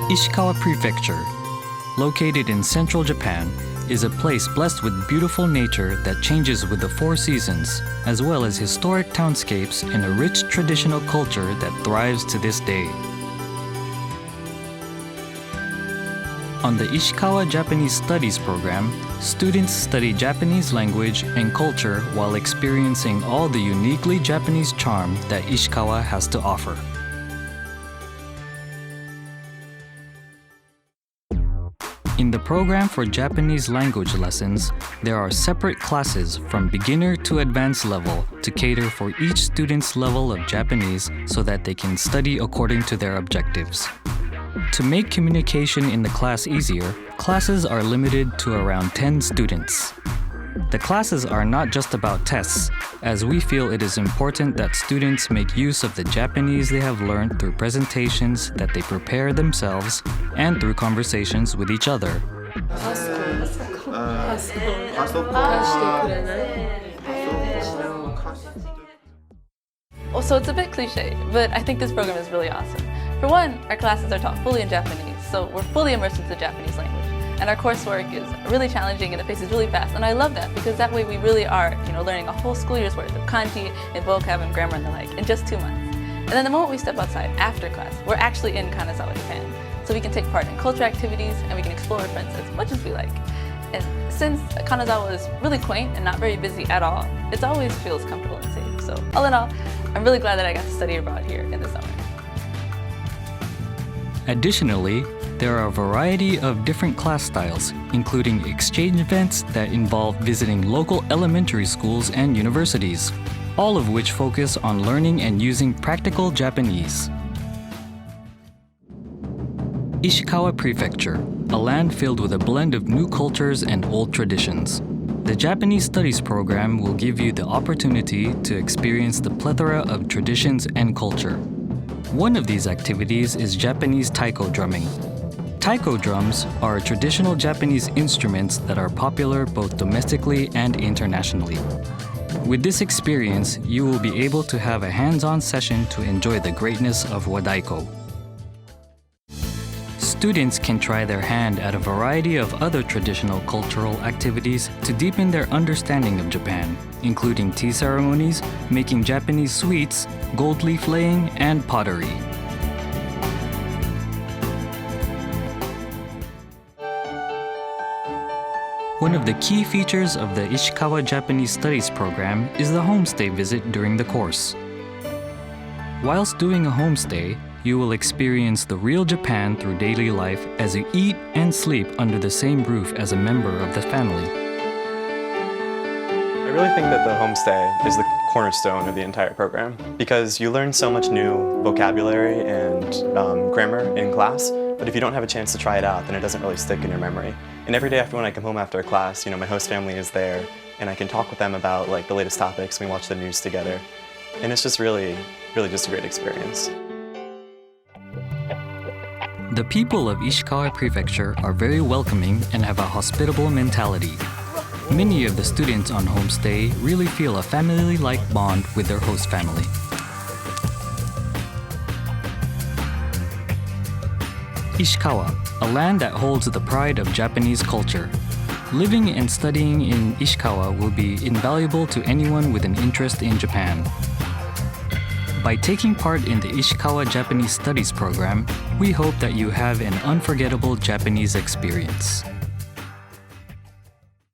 Ishikawa Prefecture, located in central Japan, is a place blessed with beautiful nature that changes with the four seasons, as well as historic townscapes and a rich traditional culture that thrives to this day. On the Ishikawa Japanese Studies program, students study Japanese language and culture while experiencing all the uniquely Japanese charm that Ishikawa has to offer. In the program for Japanese language lessons, there are separate classes from beginner to advanced level to cater for each student's level of Japanese so that they can study according to their objectives. To make communication in the class easier, classes are limited to around 10 students. The classes are not just about tests, as we feel it is important that students make use of the Japanese they have learned through presentations that they prepare themselves and through conversations with each other. So it's a bit cliche, but I think this program is really awesome. For one, our classes are taught fully in Japanese, so we're fully immersed into the Japanese language. And our coursework is really challenging and the pace is really fast, and I love that because that way we really are, learning a whole school year's worth of kanji and vocab and grammar and the like in just 2 months. And then the moment we step outside after class, we're actually in Kanazawa, Japan. So we can take part in culture activities and we can explore friends as much as we like. And since Kanazawa is really quaint and not very busy at all, it always feels comfortable and safe. So all in all, I'm really glad that I got to study abroad here in the summer. Additionally, there are a variety of different class styles, including exchange events that involve visiting local elementary schools and universities, all of which focus on learning and using practical Japanese. Ishikawa Prefecture, a land filled with a blend of new cultures and old traditions. The Japanese Studies program will give you the opportunity to experience the plethora of traditions and culture. One of these activities is Japanese taiko drumming. Taiko drums are traditional Japanese instruments that are popular both domestically and internationally. With this experience, you will be able to have a hands-on session to enjoy the greatness of wadaiko. Students can try their hand at a variety of other traditional cultural activities to deepen their understanding of Japan, including tea ceremonies, making Japanese sweets, gold leaf laying, and pottery. One of the key features of the Ishikawa Japanese Studies program is the homestay visit during the course. Whilst doing a homestay, you will experience the real Japan through daily life as you eat and sleep under the same roof as a member of the family. I really think that the homestay is the cornerstone of the entire program because you learn so much new vocabulary and grammar in class, but if you don't have a chance to try it out, then it doesn't really stick in your memory. And every day when I come home after a class, my host family is there and I can talk with them about the latest topics. We watch the news together. And it's just really just a great experience. The people of Ishikawa Prefecture are very welcoming and have a hospitable mentality. Many of the students on homestay really feel a family-like bond with their host family. Ishikawa, a land that holds the pride of Japanese culture. Living and studying in Ishikawa will be invaluable to anyone with an interest in Japan. By taking part in the Ishikawa Japanese Studies program, we hope that you have an unforgettable Japanese experience.